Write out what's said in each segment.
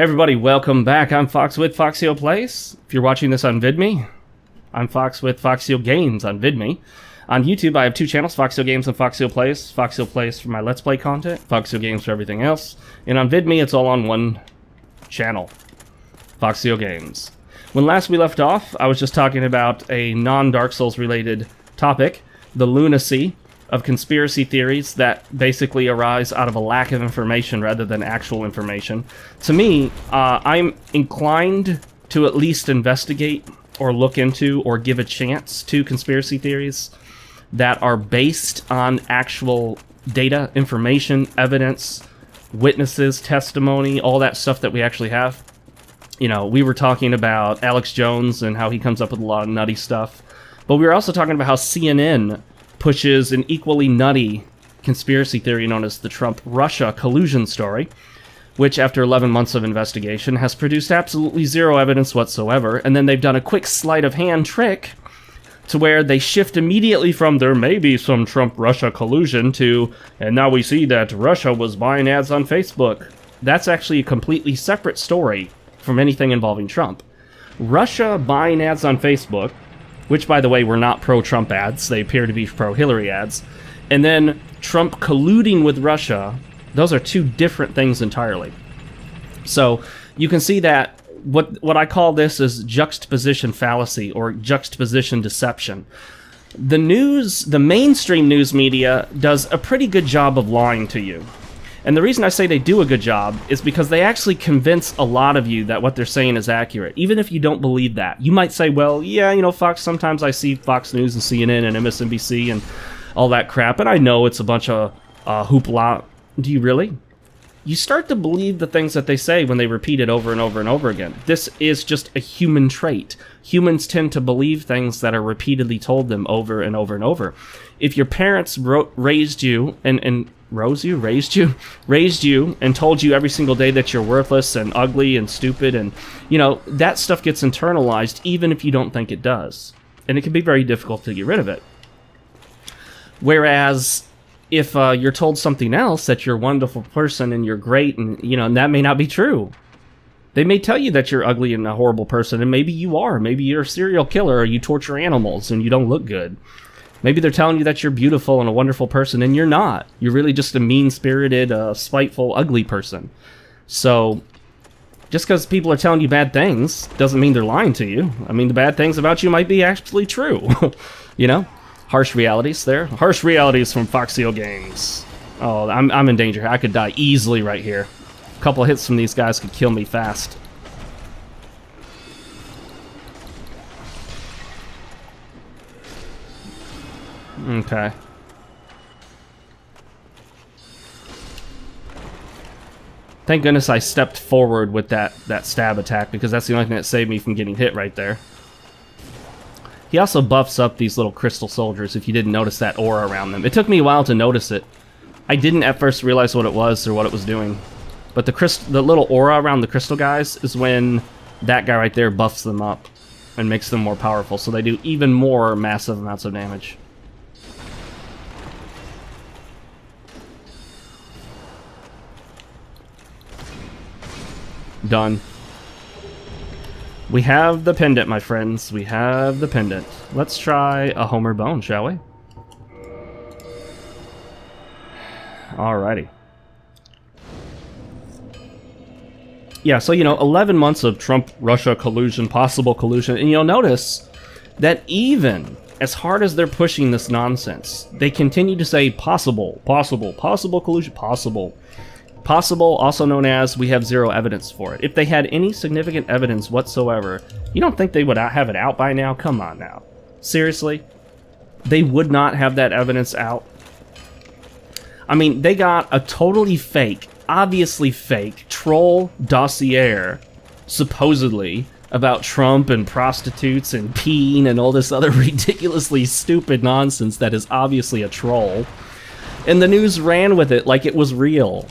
Hey everybody, welcome back. I'm Fox with Foxeo Plays. If you're watching this on VidMe, I'm Fox with FoxeoGames on VidMe. On YouTube, I have two channels, FoxeoGames and Foxeo Plays. Foxeo Plays for my Let's Play content, FoxeoGames for everything else. And on VidMe, it's all on one channel, FoxeoGames. When last we left off, I was just talking about a non-Dark Souls related topic, the lunacy of conspiracy theories that basically arise out of a lack of information rather than actual information. To me, I'm inclined to at least investigate or look into or give a chance to conspiracy theories that are based on actual data, information, evidence, witnesses, testimony, all that stuff that we actually have. You know, we were talking about Alex Jones and how he comes up with a lot of nutty stuff, but we were also talking about how CNN pushes an equally nutty conspiracy theory known as the Trump-Russia collusion story, which after 11 months of investigation has produced absolutely zero evidence whatsoever, and then they've done a quick sleight of hand trick to where they shift immediately from there may be some Trump-Russia collusion to, and now we see that Russia was buying ads on Facebook. That's actually a completely separate story from anything involving Trump. Russia buying ads on Facebook, which, by the way, were not pro-Trump ads. They appear to be pro-Hillary ads. And then Trump colluding with Russia, those are two different things entirely. So you can see that what I call this is juxtaposition fallacy or juxtaposition deception. The mainstream news media does a pretty good job of lying to you. And the reason I say they do a good job is because they actually convince a lot of you that what they're saying is accurate, even if you don't believe that. You might say, well, yeah, you know, Fox, sometimes I see Fox News and CNN and MSNBC and all that crap, and I know it's a bunch of hoopla. Do you really? You start to believe the things that they say when they repeat it over and over and over again. This is just a human trait. Humans tend to believe things that are repeatedly told them over and over and over. If your parents raised you and told you every single day that you're worthless and ugly and stupid, and you know, that stuff gets internalized even if you don't think it does, and it can be very difficult to get rid of it. Whereas if you're told something else, that you're a wonderful person and you're great, and you know, and that may not be true. They may tell you that you're ugly and a horrible person, and maybe you are. Maybe you're a serial killer, or you torture animals and you don't look good. Maybe they're telling you that you're beautiful and a wonderful person, and you're not. You're really just a mean-spirited, spiteful, ugly person. So, just because people are telling you bad things doesn't mean they're lying to you. I mean, the bad things about you might be actually true. You know? Harsh realities there. Harsh realities from FoxeoGames. Oh, I'm in danger. I could die easily right here. A couple of hits from these guys could kill me fast. Okay. Thank goodness I stepped forward with that stab attack, because that's the only thing that saved me from getting hit right there. He also buffs up these little crystal soldiers, if you didn't notice that aura around them. It took me a while to notice it. I didn't at first realize what it was or what it was doing. But the little aura around the crystal guys is when that guy right there buffs them up and makes them more powerful, so they do even more massive amounts of damage. Done. We have the pendant, my friends. We have the pendant. Let's try a Homer Bone, shall we? Alrighty. Yeah, so, you know, 11 months of Trump-Russia collusion, possible collusion, and you'll notice that even as hard as they're pushing this nonsense, they continue to say possible collusion, possible. Possible, also known as we have zero evidence for it. If they had any significant evidence whatsoever, you don't think they would have it out by now? Come on now. Seriously? They would not have that evidence out? I mean, they got a totally fake, obviously fake, troll dossier, supposedly, about Trump and prostitutes and peeing and all this other ridiculously stupid nonsense that is obviously a troll. And the news ran with it like it was real,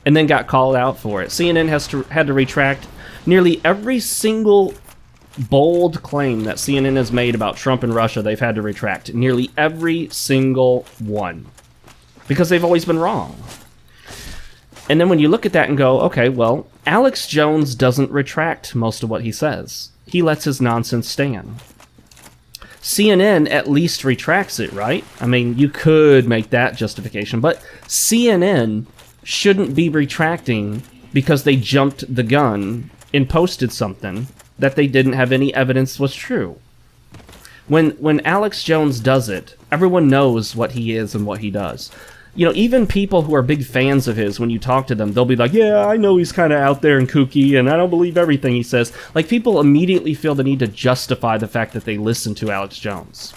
and then got called out for it. CNN had to retract nearly every single bold claim that CNN has made about Trump and Russia. They've had to retract nearly every single one, because they've always been wrong. And then when you look at that and go, okay, well, Alex Jones doesn't retract most of what he says. He lets his nonsense stand. CNN at least retracts it, right? I mean, you could make that justification, but CNN shouldn't be retracting because they jumped the gun and posted something that they didn't have any evidence was true. When Alex Jones does it, everyone knows what he is and what he does. You know, even people who are big fans of his, when you talk to them, they'll be like, yeah, I know he's kind of out there and kooky, and I don't believe everything he says. Like, people immediately feel the need to justify the fact that they listen to Alex Jones.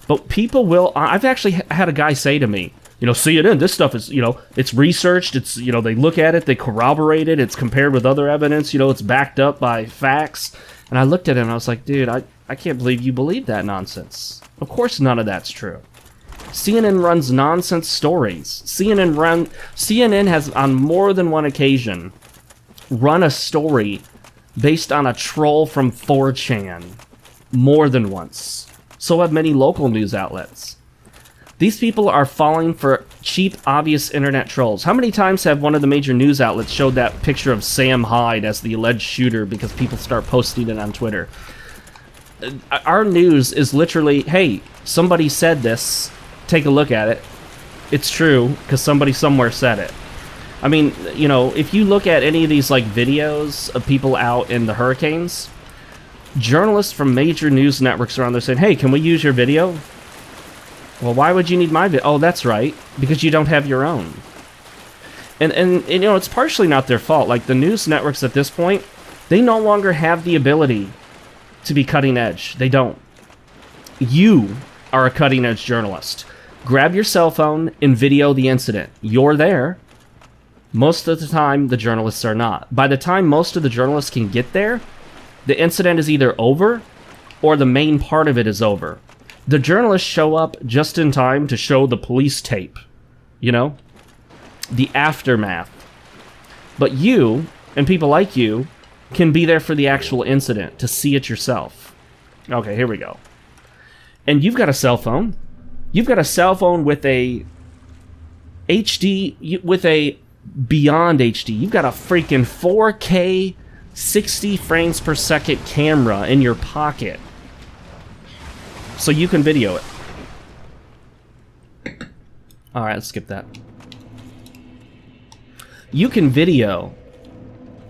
But people will... I've actually had a guy say to me, you know, CNN, this stuff is, you know, it's researched, it's, you know, they look at it, they corroborate it, it's compared with other evidence, you know, it's backed up by facts. And I looked at him and I was like, dude, I can't believe you believe that nonsense. Of course none of that's true. CNN runs nonsense stories. CNN has, on more than one occasion, run a story based on a troll from 4chan. More than once. So have many local news outlets. These people are falling for cheap, obvious internet trolls. How many times have one of the major news outlets showed that picture of Sam Hyde as the alleged shooter because people start posting it on Twitter? Our news is literally, hey, somebody said this, take a look at it. It's true, because somebody somewhere said it. I mean, you know, if you look at any of these, like, videos of people out in the hurricanes, journalists from major news networks are on there saying, hey, can we use your video? Well, why would you need my video? Oh, that's right, because you don't have your own. And you know, it's partially not their fault. Like, the news networks at this point, they no longer have the ability to be cutting edge. They don't. You are a cutting edge journalist. Grab your cell phone and video the incident. You're there. Most of the time, the journalists are not. By the time most of the journalists can get there, the incident is either over or the main part of it is over. The journalists show up just in time to show the police tape. You know? The aftermath. But you, and people like you, can be there for the actual incident, to see it yourself. Okay, here we go. And you've got a cell phone. You've got a cell phone with a HD, with a beyond HD. You've got a freaking 4K 60 frames per second camera in your pocket. So you can video it. Alright, let's skip that. You can video,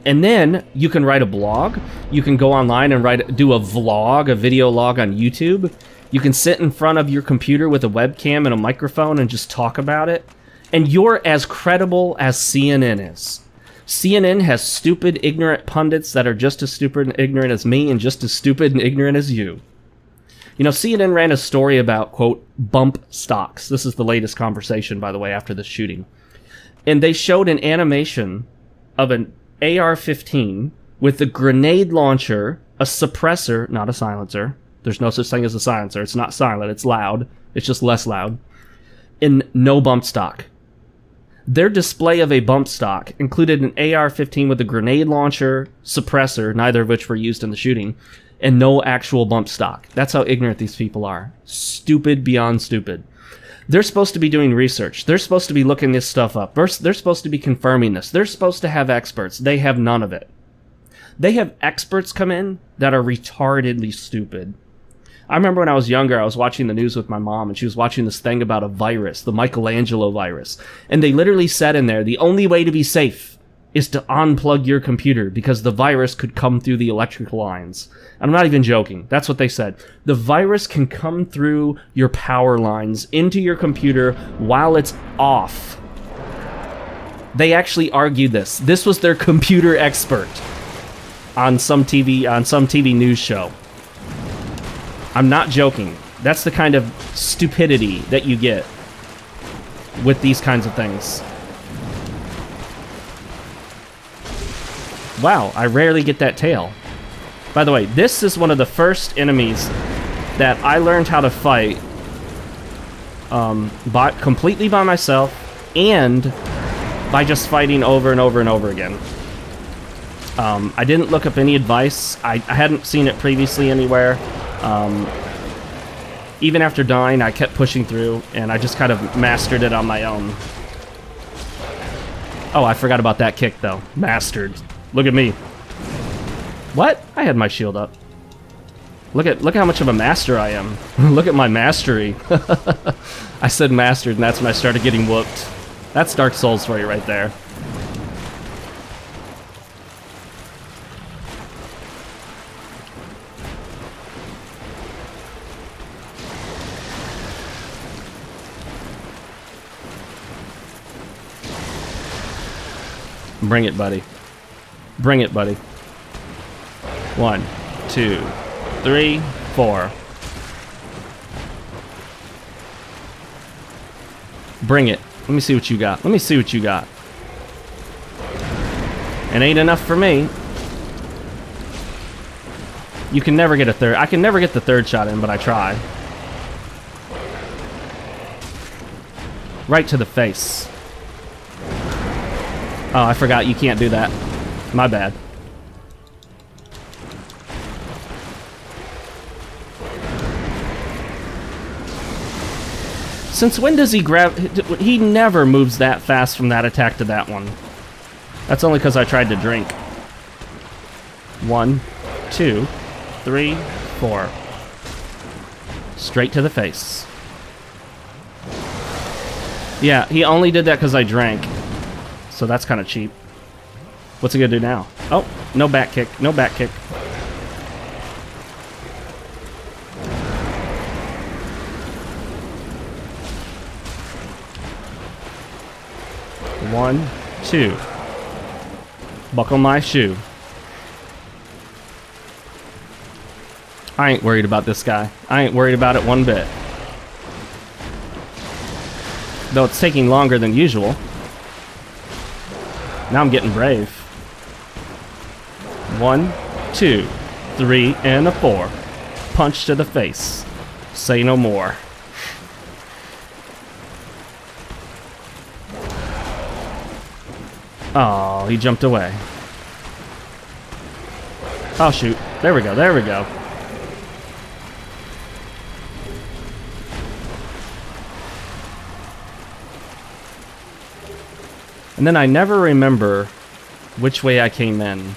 and then you can write a blog. You can go online and do a vlog, a video log on YouTube. You can sit in front of your computer with a webcam and a microphone and just talk about it. And you're as credible as CNN is. CNN has stupid, ignorant pundits that are just as stupid and ignorant as me and just as stupid and ignorant as you. You know, CNN ran a story about, quote, bump stocks. This is the latest conversation, by the way, after the shooting. And they showed an animation of an AR-15 with a grenade launcher, a suppressor, not a silencer. There's no such thing as a silencer. It's not silent. It's loud. It's just less loud. And no bump stock. Their display of a bump stock included an AR-15 with a grenade launcher, suppressor, neither of which were used in the shooting, and no actual bump stock. That's how ignorant these people are. Stupid beyond stupid. They're supposed to be doing research. They're supposed to be looking this stuff up. They're supposed to be confirming this. They're supposed to have experts. They have none of it. They have experts come in that are retardedly stupid. I remember when I was younger, I was watching the news with my mom, and she was watching this thing about a virus, the Michelangelo virus. And they literally said in there, the only way to be safe is to unplug your computer because the virus could come through the electrical lines. And I'm not even joking. That's what they said. The virus can come through your power lines into your computer while it's off. They actually argued this. This was their computer expert on some TV news show. I'm not joking. That's the kind of stupidity that you get with these kinds of things. Wow, I rarely get that tail. By the way, this is one of the first enemies that I learned how to fight completely by myself and by just fighting over and over and over again. I didn't look up any advice. I hadn't seen it previously anywhere. Even after dying, I kept pushing through, and I just kind of mastered it on my own. Oh, I forgot about that kick, though. Mastered. Look at me. What? I had my shield up. Look how much of a master I am. Look at my mastery. I said mastered, and that's when I started getting whooped. That's Dark Souls for you right there. Bring it, buddy. Bring it, buddy. 1, 2, 3, 4. Bring it. Let me see what you got. Let me see what you got. It ain't enough for me. You can never get a third. I can never get the third shot in, but I try. Right to the face. Oh, I forgot you can't do that. My bad. Since when does he grab... He never moves that fast from that attack to that one. That's only because I tried to drink. 1, 2, 3, 4. Straight to the face. Yeah, he only did that because I drank. So that's kind of cheap. What's he gonna do now? Oh, no back kick. No back kick. One, 2. Buckle my shoe. I ain't worried about this guy. I ain't worried about it one bit. Though it's taking longer than usual. Now I'm getting brave. 1, 2, 3, and a 4. Punch to the face. Say no more. Oh, he jumped away. Oh, shoot. There we go, there we go. And then I never remember which way I came in.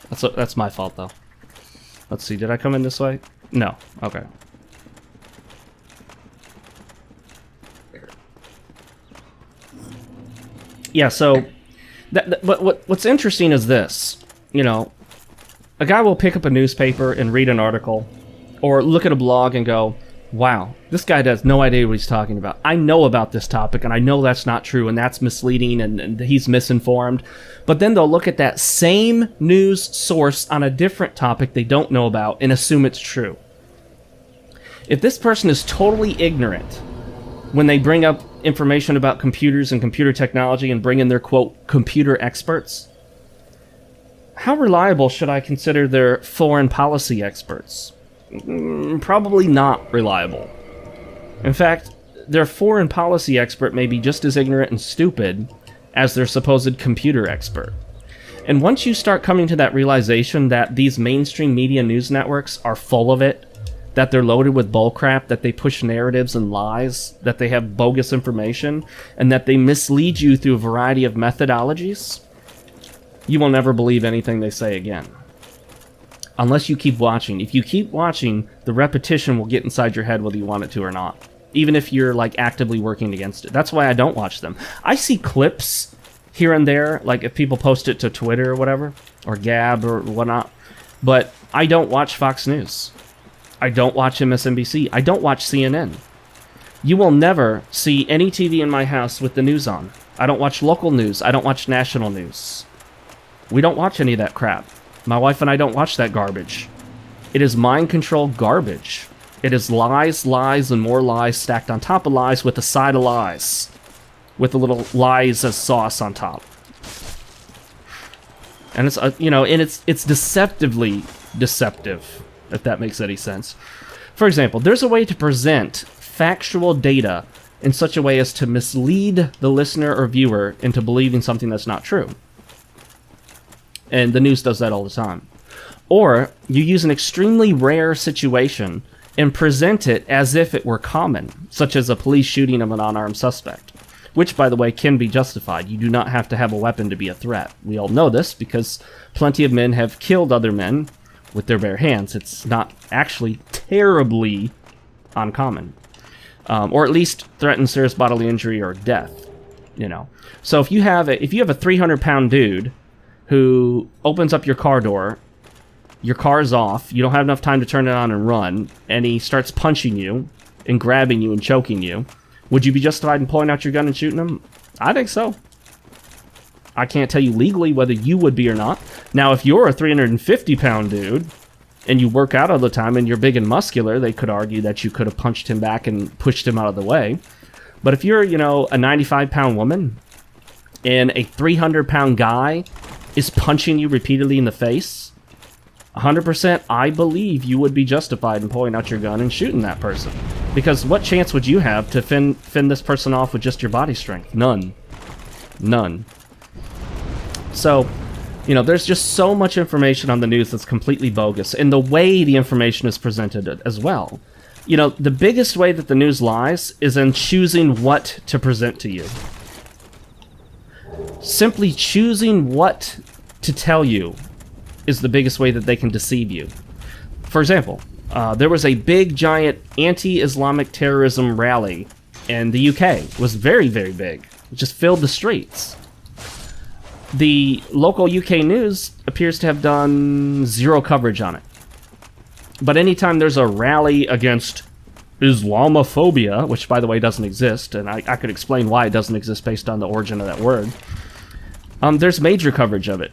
That's my fault, though. Let's see, did I come in this way? No. Okay. Yeah, so... But what's interesting is this. You know, a guy will pick up a newspaper and read an article, or look at a blog and go, wow, this guy has no idea what he's talking about. I know about this topic, and I know that's not true, and that's misleading, and he's misinformed. But then they'll look at that same news source on a different topic they don't know about and assume it's true. If this person is totally ignorant when they bring up information about computers and computer technology and bring in their, quote, computer experts, how reliable should I consider their foreign policy experts? Probably not reliable. In fact, their foreign policy expert may be just as ignorant and stupid as their supposed computer expert. And once you start coming to that realization that these mainstream media news networks are full of it, that they're loaded with bullcrap, that they push narratives and lies, that they have bogus information, and that they mislead you through a variety of methodologies, you will never believe anything they say again. Unless you keep watching. If you keep watching, the repetition will get inside your head whether you want it to or not. Even if you're, like, actively working against it. That's why I don't watch them. I see clips here and there, like if people post it to Twitter or whatever, or Gab or whatnot, but I don't watch Fox News. I don't watch MSNBC. I don't watch CNN. You will never see any TV in my house with the news on. I don't watch local news. I don't watch national news. We don't watch any of that crap. My wife and I don't watch that garbage. It is mind-controlled garbage. It is lies, lies, and more lies stacked on top of lies with a side of lies. With a little lies as sauce on top. And it's, you know, and it's deceptively deceptive, if that makes any sense. For example, there's a way to present factual data in such a way as to mislead the listener or viewer into believing something that's not true. And the news does that all the time. Or you use an extremely rare situation and present it as if it were common, such as a police shooting of an unarmed suspect. which, by the way, can be justified. You do not have to have a weapon to be a threat. We all know this because plenty of men have killed other men with their bare hands. It's not actually terribly uncommon. Or at least threaten serious bodily injury or death, you know. So if you have a 300-pound dude who opens up your car door, your car's off, you don't have enough time to turn it on and run, and he starts punching you and grabbing you and choking you, would you be justified in pulling out your gun and shooting him? I think so. I can't tell you legally whether you would be or not. Now, if you're a 350-pound dude and you work out all the time and you're big and muscular, they could argue that you could have punched him back and pushed him out of the way. But if you're, you know, a 95-pound woman and a 300-pound guy is punching you repeatedly in the face, 100% I believe you would be justified in pulling out your gun and shooting that person. Because what chance would you have to fend this person off with just your body strength? None. None. So, you know, there's just so much information on the news that's completely bogus, and the way the information is presented as well. You know, the biggest way that the news lies is in choosing what to present to you. Simply choosing what to tell you is the biggest way that they can deceive you. For example, there was a big, giant anti-Islamic terrorism rally in the UK. It was very, very big. It just filled the streets. The local UK news appears to have done zero coverage on it. But anytime there's a rally against Islamophobia, which, by the way, doesn't exist, and I could explain why it doesn't exist based on the origin of that word, there's major coverage of it.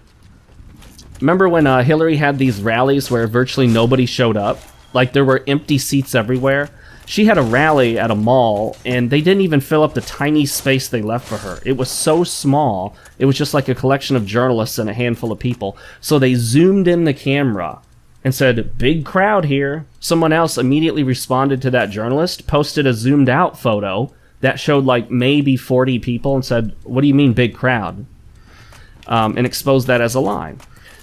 Remember when Hillary had these rallies where virtually nobody showed up? Like, there were empty seats everywhere? She had a rally at a mall, and they didn't even fill up the tiny space they left for her. It was so small, it was just like a collection of journalists and a handful of people. So they zoomed in the camera and said, "Big crowd here." Someone else immediately responded to that journalist, posted a zoomed out photo that showed like maybe 40 people and said, "What do you mean big crowd?" And exposed that as a lie.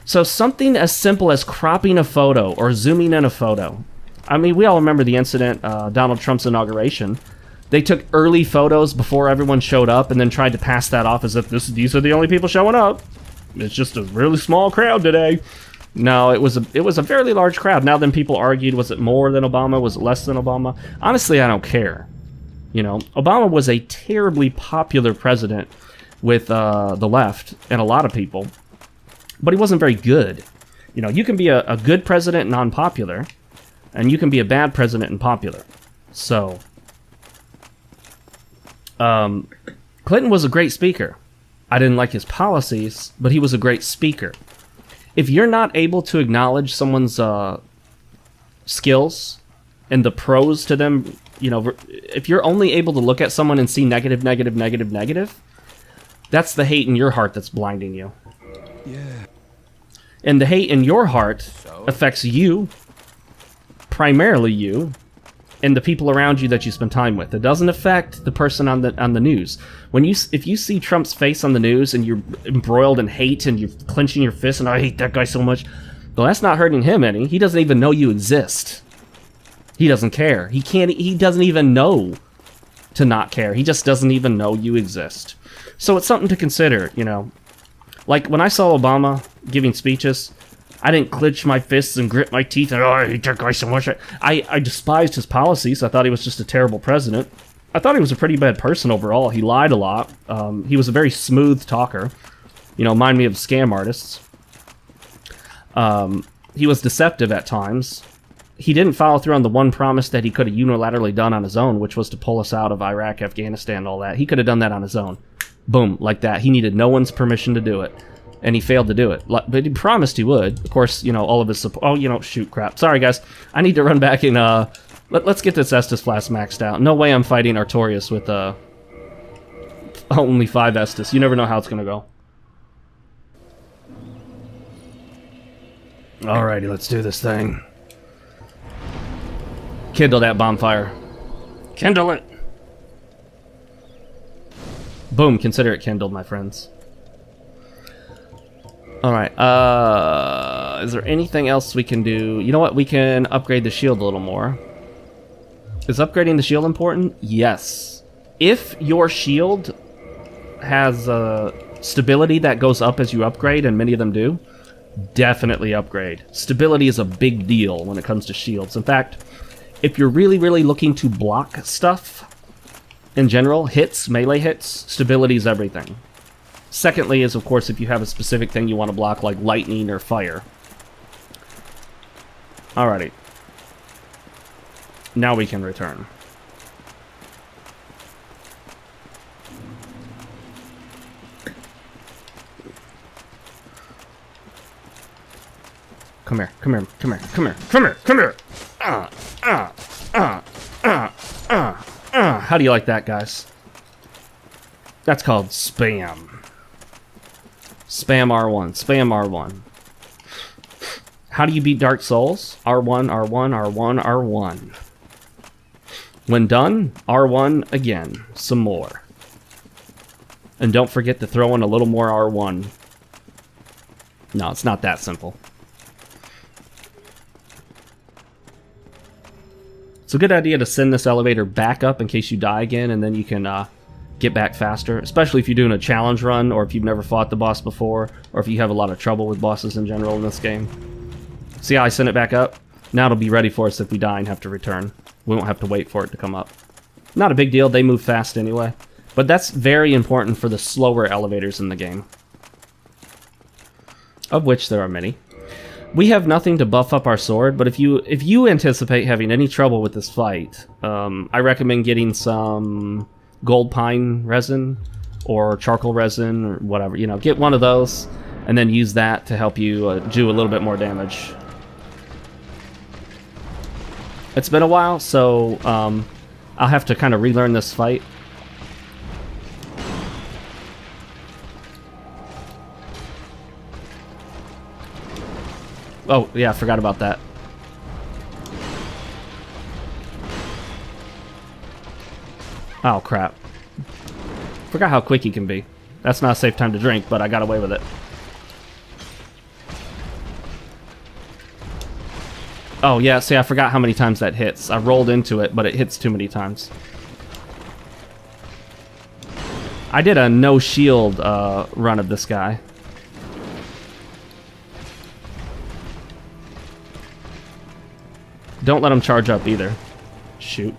So something as simple as cropping a photo or zooming in a photo. I mean, we all remember the incident, Donald Trump's inauguration. They took early photos before everyone showed up and then tried to pass that off as if these are the only people showing up. It's just a really small crowd today. No, it was a fairly large crowd. Now then people argued, was it more than Obama? Was it less than Obama? Honestly, I don't care. You know, Obama was a terribly popular president with the left and a lot of people, but he wasn't very good. You know, you can be a good president and non-popular, and you can be a bad president and popular. So, Clinton was a great speaker. I didn't like his policies, but he was a great speaker. If you're not able to acknowledge someone's skills and the pros to them, you know, if you're only able to look at someone and see negative, negative, negative, negative, that's the hate in your heart that's blinding you. Yeah. And the hate in your heart affects you, primarily you, and the people around you that you spend time with. It doesn't affect the person on the news. If you see Trump's face on the news and you're embroiled in hate and you're clenching your fist and I hate that guy so much, well, that's not hurting him any. He doesn't even know you exist. He doesn't care. He doesn't even know to not care. He just doesn't even know you exist. So it's something to consider, you know. Like when I saw Obama giving speeches, I didn't clench my fists and grit my teeth and, oh, I hate that guy so much. I despised his policies. I thought he was just a terrible president. I thought he was a pretty bad person overall. He lied a lot. He was a very smooth talker. You know, remind me of scam artists. He was deceptive at times. He didn't follow through on the one promise that he could have unilaterally done on his own, which was to pull us out of Iraq, Afghanistan, all that. He could have done that on his own. Boom, like that. He needed no one's permission to do it. And he failed to do it. But he promised he would. Of course, you know, all of his support. Oh, you know, shoot, crap. Sorry, guys. I need to run back and, let's get this Estus Flask maxed out. No way I'm fighting Artorias with, only 5 Estus. You never know how it's gonna go. Alrighty, let's do this thing. Kindle that bonfire. Kindle it! Boom, consider it kindled, my friends. Alright, is there anything else we can do? You know what, we can upgrade the shield a little more. Is upgrading the shield important? Yes. If your shield has stability that goes up as you upgrade, and many of them do, definitely upgrade. Stability is a big deal when it comes to shields. In fact, if you're really, really looking to block stuff, in general, hits, melee hits, stability is everything. Secondly is, of course, if you have a specific thing you want to block, like lightning or fire. Alrighty. Now we can return. Come here, come here, come here, come here, come here, come here! How do you like that, guys? That's called spam. Spam R1, spam R1. How do you beat Dark Souls? R1, R1, R1, R1. When done, R1 again, some more. And don't forget to throw in a little more R1. No, it's not that simple. It's a good idea to send this elevator back up in case you die again, and then you can get back faster, especially if you're doing a challenge run, or if you've never fought the boss before, or if you have a lot of trouble with bosses in general in this game. See how I sent it back up? Now it'll be ready for us if we die and have to return. We won't have to wait for it to come up. Not a big deal, they move fast anyway. But that's very important for the slower elevators in the game, of which there are many. We have nothing to buff up our sword, but if you anticipate having any trouble with this fight, I recommend getting some gold pine resin or charcoal resin or whatever. You know, get one of those and then use that to help you do a little bit more damage. It's been a while, so I'll have to kind of relearn this fight. Oh, yeah, I forgot about that. Oh, crap. Forgot how quick he can be. That's not a safe time to drink, but I got away with it. Oh, yeah, see, I forgot how many times that hits. I rolled into it, but it hits too many times. I did a no-shield run of this guy. Don't let him charge up either. Shoot.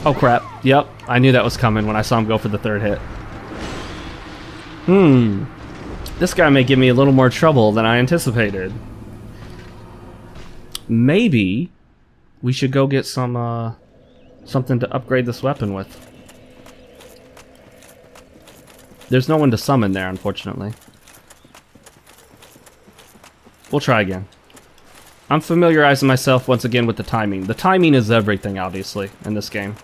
Oh crap. Yep, I knew that was coming when I saw him go for the third hit. This guy may give me a little more trouble than I anticipated. Maybe we should go get some something to upgrade this weapon with. There's no one to summon there, unfortunately. We'll try again. I'm familiarizing myself once again with the timing. The timing is everything, obviously, in this game.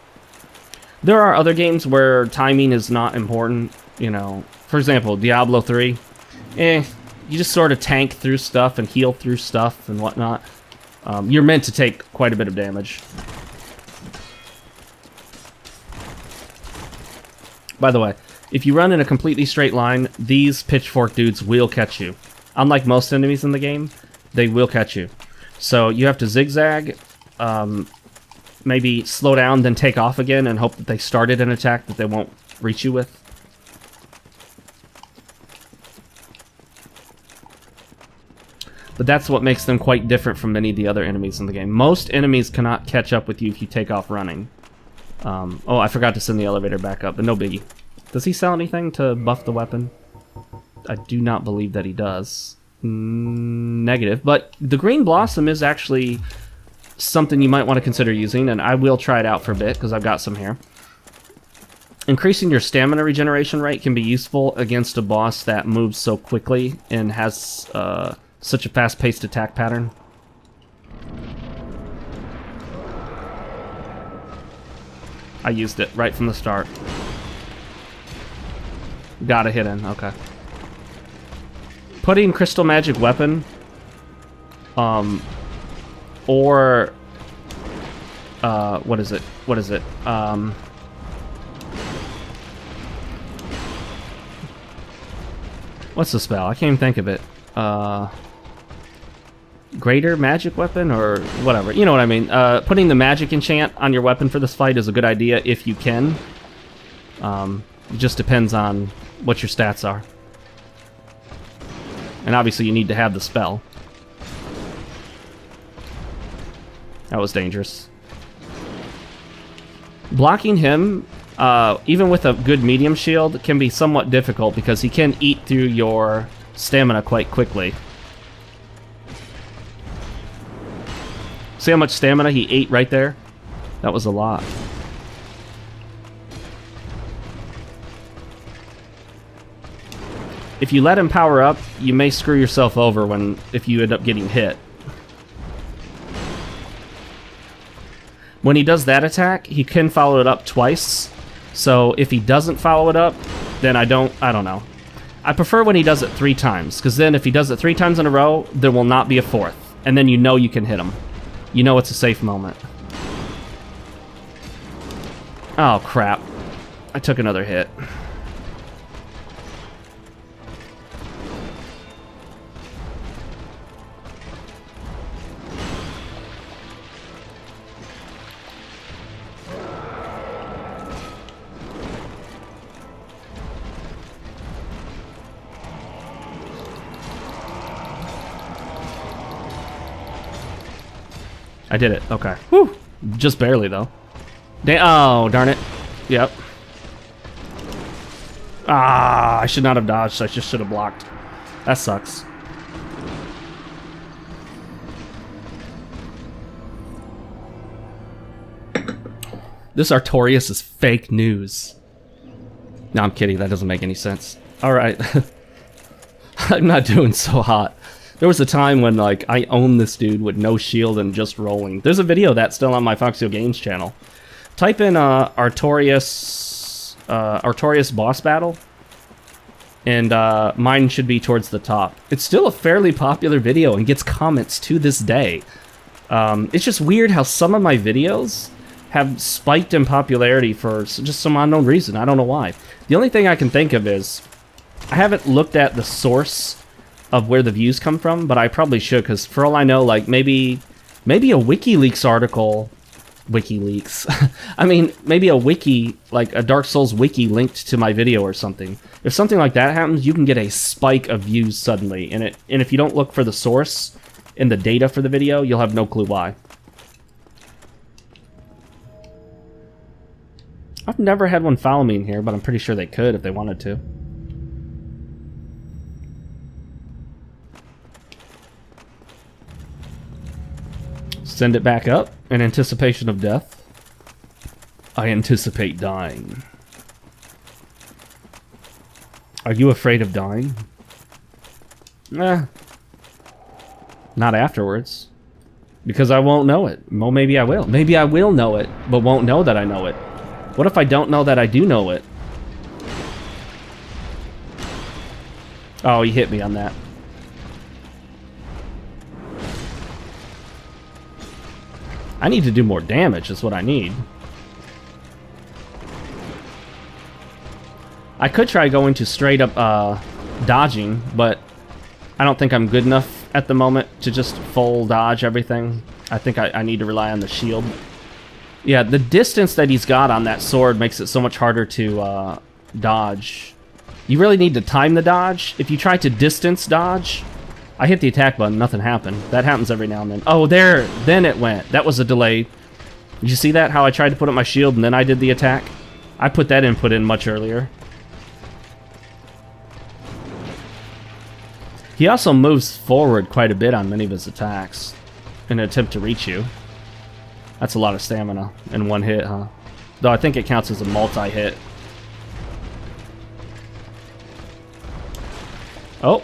There are other games where timing is not important. You know, for example, Diablo 3. You just sort of tank through stuff and heal through stuff and whatnot. You're meant to take quite a bit of damage. By the way, if you run in a completely straight line, these pitchfork dudes will catch you. Unlike most enemies in the game, they will catch you. So you have to zigzag, maybe slow down, then take off again, and hope that they started an attack that they won't reach you with. But that's what makes them quite different from many of the other enemies in the game. Most enemies cannot catch up with you if you take off running. Oh, I forgot to send the elevator back up, but no biggie. Does he sell anything to buff the weapon? I do not believe that he does. Negative. But the green blossom is actually something you might want to consider using, and I will try it out for a bit because I've got some here. Increasing your stamina regeneration rate can be useful against a boss that moves so quickly and has such a fast-paced attack pattern. I used it right from the start. Got a hit in, okay. Putting Crystal Magic Weapon, or, what is it? What's the spell? I can't even think of it. greater magic weapon or whatever. You know what I mean. Putting the magic enchant on your weapon for this fight is a good idea if you can. It just depends on what your stats are. And obviously you need to have the spell. That was dangerous. Blocking him, even with a good medium shield, can be somewhat difficult because he can eat through your stamina quite quickly. See how much stamina he ate right there? That was a lot. If you let him power up, you may screw yourself over if you end up getting hit. When he does that attack, he can follow it up twice. So if he doesn't follow it up, then I don't know. I prefer when he does it 3 times, because then if he does it 3 times in a row, there will not be a 4th. And then you know you can hit him. You know it's a safe moment. Oh, crap. I took another hit. I did it. Okay. Whew. Just barely, though. Oh, darn it. Yep. Ah, I should not have dodged. I just should have blocked. That sucks. This Artorias is fake news. No, I'm kidding. That doesn't make any sense. All right. I'm not doing so hot. There was a time when, like, I owned this dude with no shield and just rolling. There's a video that's still on my FoxeoGames channel. Type in Artorias boss battle, and mine should be towards the top. It's still a fairly popular video and gets comments to this day. It's just weird how some of my videos have spiked in popularity for just some unknown reason. I don't know why. The only thing I can think of is I haven't looked at the source of where the views come from, but I probably should, because for all I know, like, maybe a WikiLeaks article... WikiLeaks. I mean, maybe a wiki, like a Dark Souls wiki linked to my video or something. If something like that happens, you can get a spike of views suddenly, and if you don't look for the source in the data for the video, you'll have no clue why. I've never had one follow me in here, but I'm pretty sure they could if they wanted to. Send it back up in anticipation of death. I anticipate dying. Are you afraid of dying? Nah. Not afterwards. Because I won't know it. Well, maybe I will. Maybe I will know it, but won't know that I know it. What if I don't know that I do know it? Oh, he hit me on that. I need to do more damage, is what I need. I could try going to straight up dodging, but I don't think I'm good enough at the moment to just full dodge everything. I think I need to rely on the shield. Yeah, the distance that he's got on that sword makes it so much harder to dodge. You really need to time the dodge. If you try to distance dodge... I hit the attack button, nothing happened. That happens every now and then. Oh, there! Then it went. That was a delay. Did you see that? How I tried to put up my shield and then I did the attack? I put that input in much earlier. He also moves forward quite a bit on many of his attacks in an attempt to reach you. That's a lot of stamina in one hit, huh? Though I think it counts as a multi-hit. Oh!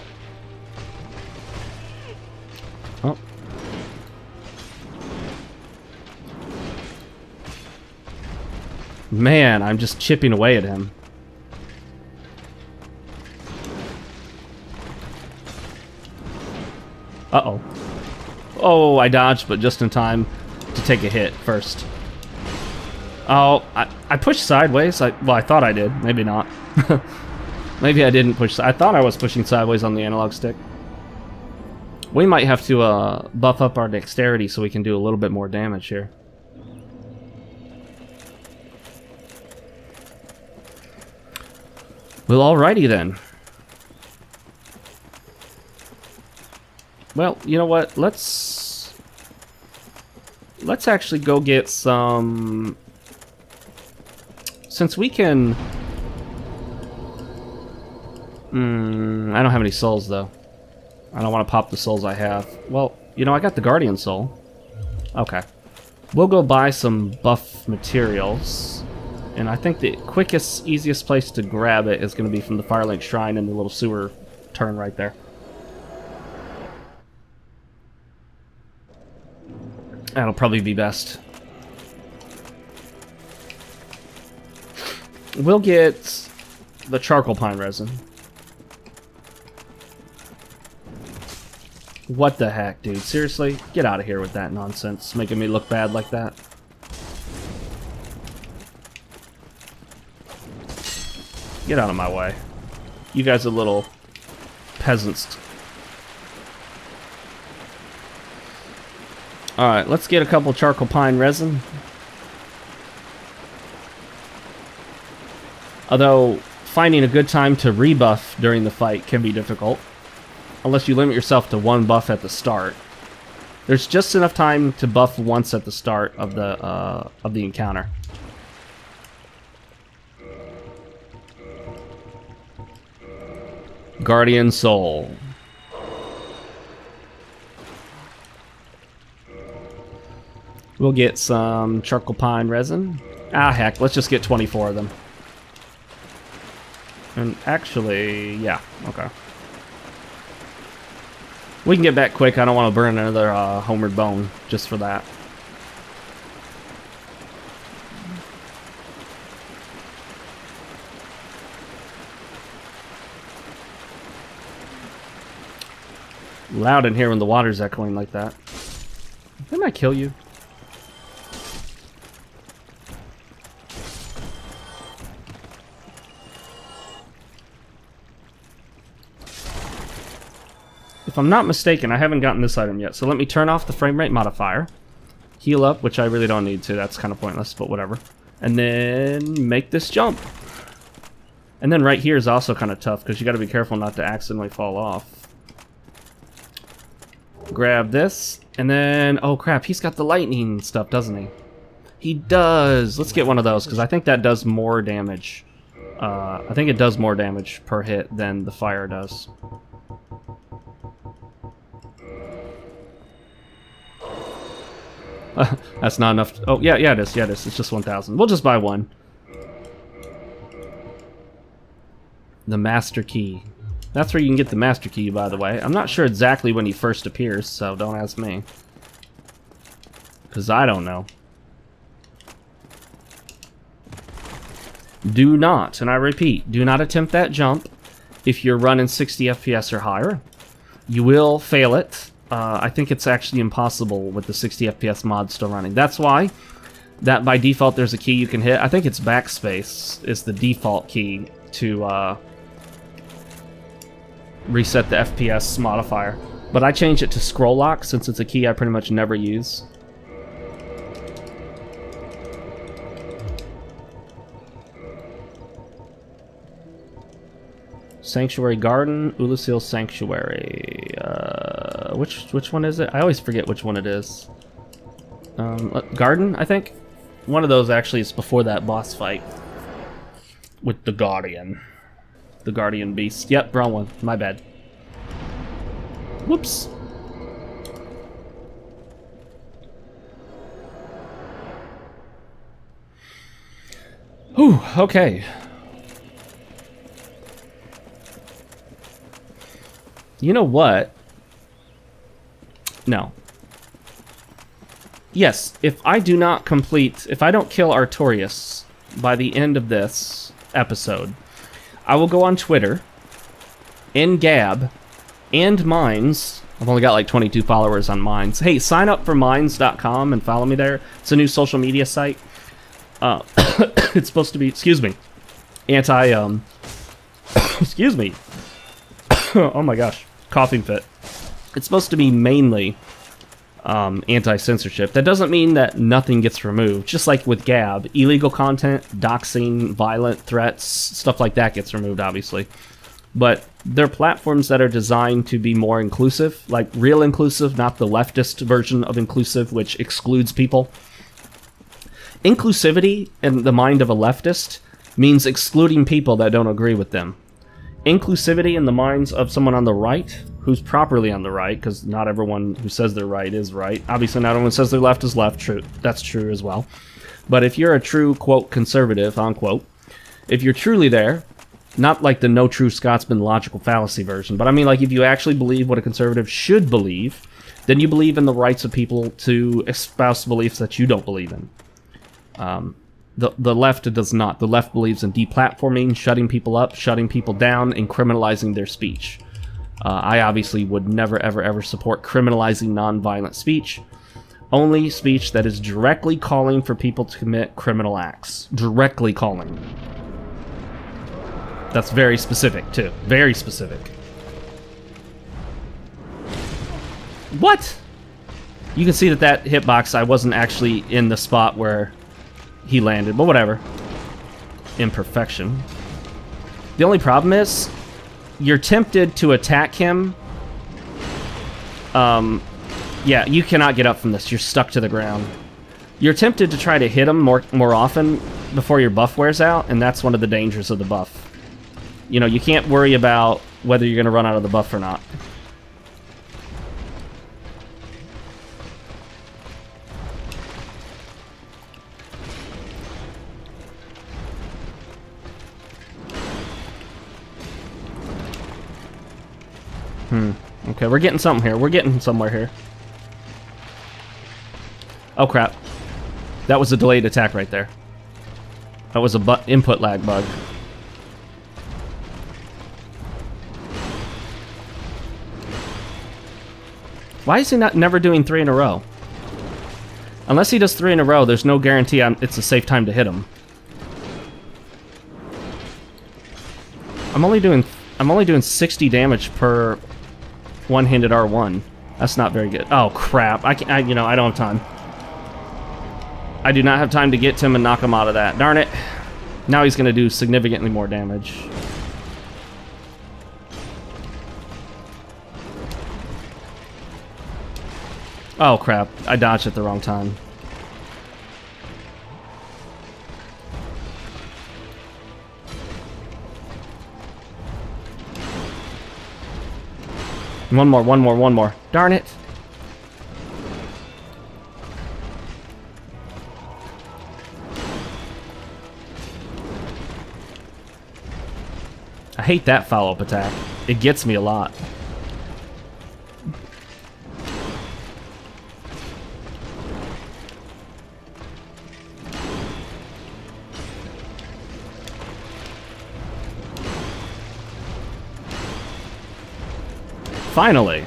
Oh. Man, I'm just chipping away at him. Uh-oh. Oh, I dodged, but just in time to take a hit first. Oh, I pushed sideways. Well, I thought I did. Maybe not. Maybe I didn't push... I thought I was pushing sideways on the analog stick. We might have to buff up our dexterity so we can do a little bit more damage here. Well, alrighty then. Well, you know what? Let's actually go get some... Since we can... I don't have any souls, though. I don't want to pop the souls I have. Well, you know, I got the Guardian Soul. Okay. We'll go buy some buff materials. And I think the quickest, easiest place to grab it is going to be from the Firelink Shrine in the little sewer turn right there. That'll probably be best. We'll get the charcoal pine resin. What the heck, dude? Seriously? Get out of here with that nonsense, making me look bad like that. Get out of my way. You guys are little peasants. Alright, let's get a couple charcoal pine resin. Although, finding a good time to rebuff during the fight can be difficult. Unless you limit yourself to one buff at the start. There's just enough time to buff once at the start of the encounter. Guardian Soul. We'll get some charcoal pine resin. Ah, heck, let's just get 24 of them. And actually, yeah, okay. We can get back quick. I don't want to burn another homeward bone just for that. Loud in here when the water's echoing like that. Didn't I kill you? If I'm not mistaken, I haven't gotten this item yet, so let me turn off the frame rate modifier. Heal up, which I really don't need to. That's kind of pointless, but whatever. And then make this jump. And then right here is also kind of tough, because you got to be careful not to accidentally fall off. Grab this, and then... Oh crap, he's got the lightning stuff, doesn't he? He does! Let's get one of those, because I think that does more damage. I think it does more damage per hit than the fire does. That's not enough. Oh, yeah, it is. Yeah, it is. It's just 1,000. We'll just buy one. The Master Key. That's where you can get the Master Key, by the way. I'm not sure exactly when he first appears, so don't ask me. Because I don't know. Do not, and I repeat, do not attempt that jump if you're running 60 FPS or higher. You will fail it. I think it's actually impossible with the 60 FPS mod still running. That's why that by default there's a key you can hit. I think it's backspace is the default key to reset the FPS modifier. But I changed it to scroll lock since it's a key I pretty much never use. Sanctuary Garden, Oolacile Sanctuary. Which one is it? I always forget which one it is. Garden, I think? One of those actually is before that boss fight. With the Guardian. The Guardian Beast. Yep, wrong one. My bad. Whoops. Whew, okay. You know what? No. Yes, if I do not complete... If I don't kill Artorias by the end of this episode, I will go on Twitter, and Gab, and Mines. I've only got like 22 followers on Mines. Hey, sign up for Mines.com and follow me there. It's a new social media site. It's supposed to be... Excuse me. Excuse me. Oh my gosh. Coughing fit. It's supposed to be mainly anti-censorship. That doesn't mean that nothing gets removed. Just like with Gab, illegal content, doxing, violent threats, stuff like that gets removed, obviously. But they're platforms that are designed to be more inclusive, like real inclusive, not the leftist version of inclusive, which excludes people. Inclusivity in the mind of a leftist means excluding people that don't agree with them. Inclusivity in the minds of someone on the right, who's properly on the right, because not everyone who says they're right is right. Obviously, not everyone who says they're left is left. True, that's true as well. But if you're a true, quote, conservative, unquote, if you're truly there, not like the no true Scotsman logical fallacy version, but I mean like if you actually believe what a conservative should believe, then you believe in the rights of people to espouse beliefs that you don't believe in. The left does not. The left believes in deplatforming, shutting people up, shutting people down, and criminalizing their speech. I obviously would never, ever, ever support criminalizing non-violent speech. Only speech that is directly calling for people to commit criminal acts. Directly calling. That's very specific, too. Very specific. What? You can see that hitbox, I wasn't actually in the spot where he landed, but whatever. Imperfection. The only problem is, you're tempted to attack him. Yeah, you cannot get up from this. You're stuck to the ground. You're tempted to try to hit him more often before your buff wears out, and that's one of the dangers of the buff. You know, you can't worry about whether you're going to run out of the buff or not. Okay, we're getting something here. We're getting somewhere here. Oh, crap. That was a delayed attack right there. That was a input lag bug. Why is he never doing 3 in a row? Unless he does 3 in a row, there's no guarantee it's a safe time to hit him. I'm only doing 60 damage per one-handed R1. That's not very good. Oh crap! I don't have time. I do not have time to get to him and knock him out of that. Darn it! Now he's gonna do significantly more damage. Oh crap! I dodged at the wrong time. One more. Darn it. I hate that follow-up attack. It gets me a lot. Finally.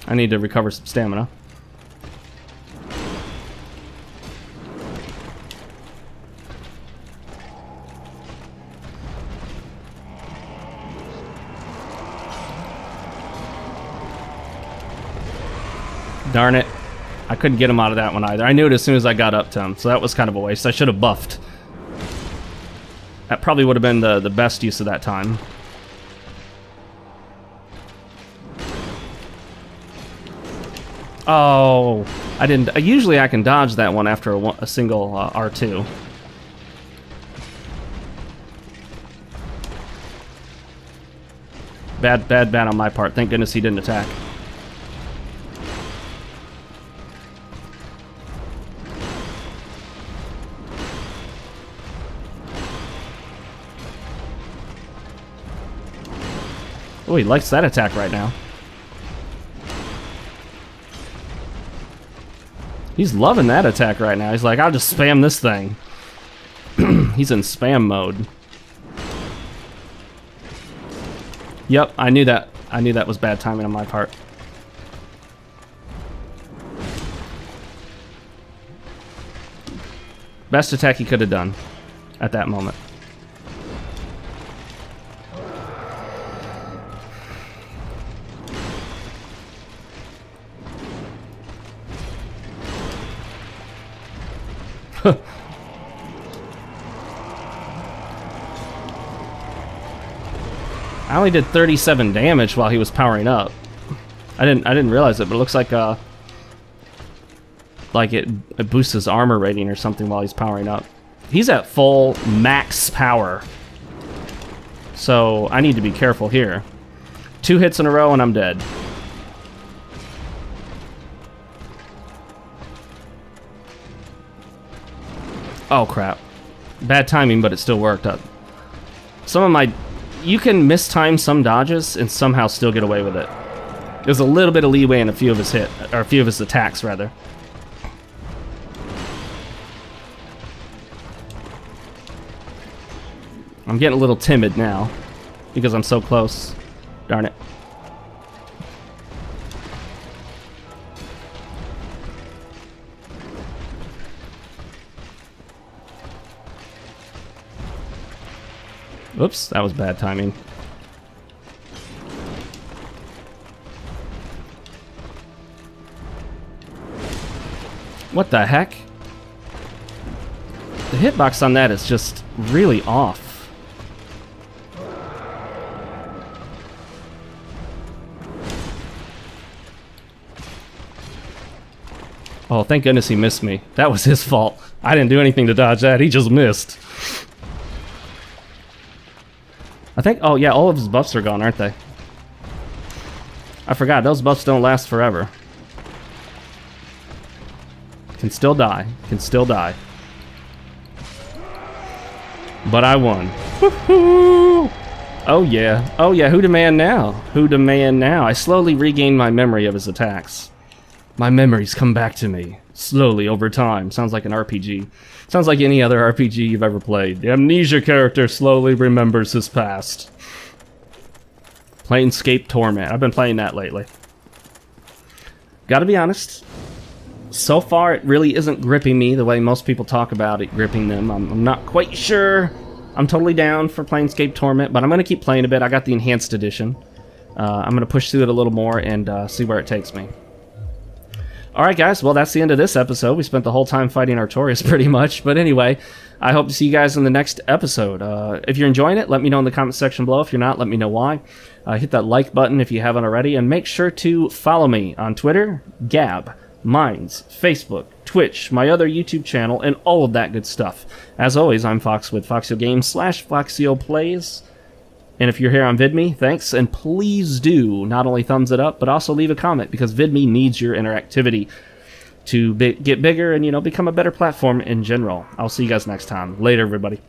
I need to recover some stamina. Darn it. I couldn't get him out of that one either. I knew it as soon as I got up to him, so that was kind of a waste. I should have buffed. That probably would have been the best use of that time. Oh, I didn't. Usually I can dodge that one after a single R2. Bad on my part. Thank goodness he didn't attack. Oh, he likes that attack right now. He's loving that attack right now. He's like, I'll just spam this thing. He's in spam mode. Yep, I knew that. I knew that was bad timing on my part. Best attack he could have done at that moment. I only did 37 damage while he was powering up. I didn't realize it, but it looks like it boosts his armor rating or something while he's powering up. He's at full max power, so I need to be careful here. 2 hits in a row and I'm dead. Oh crap. Bad timing, but it still worked up. Some of my... You can mistime some dodges and somehow still get away with it. There's a little bit of leeway in a few of his attacks, rather. I'm getting a little timid now because I'm so close. Darn it. Oops, that was bad timing. What the heck? The hitbox on that is just really off. Oh, thank goodness he missed me. That was his fault. I didn't do anything to dodge that. He just missed. I think, oh yeah, all of his buffs are gone, aren't they? I forgot, those buffs don't last forever. Can still die, can still die. But I won. Woohoo! Oh yeah, who demand now? Who demand now? I slowly regained my memory of his attacks. My memories come back to me, slowly over time. Sounds like an RPG. Sounds like any other RPG you've ever played. The amnesia character slowly remembers his past. Planescape Torment. I've been playing that lately. Gotta be honest, so far it really isn't gripping me the way most people talk about it gripping them. I'm not quite sure I'm totally down for Planescape Torment, but I'm going to keep playing a bit. I got the Enhanced Edition. I'm going to push through it a little more and see where it takes me. Alright guys, well that's the end of this episode. We spent the whole time fighting Artorias pretty much. But anyway, I hope to see you guys in the next episode. If you're enjoying it, let me know in the comment section below. If you're not, let me know why. Hit that like button if you haven't already. And make sure to follow me on Twitter, Gab, Minds, Facebook, Twitch, my other YouTube channel, and all of that good stuff. As always, I'm Fox with FoxeoGames / FoxeoPlays. And if you're here on VidMe, thanks, and please do not only thumbs it up, but also leave a comment, because VidMe needs your interactivity to get bigger and, you know, become a better platform in general. I'll see you guys next time. Later, everybody.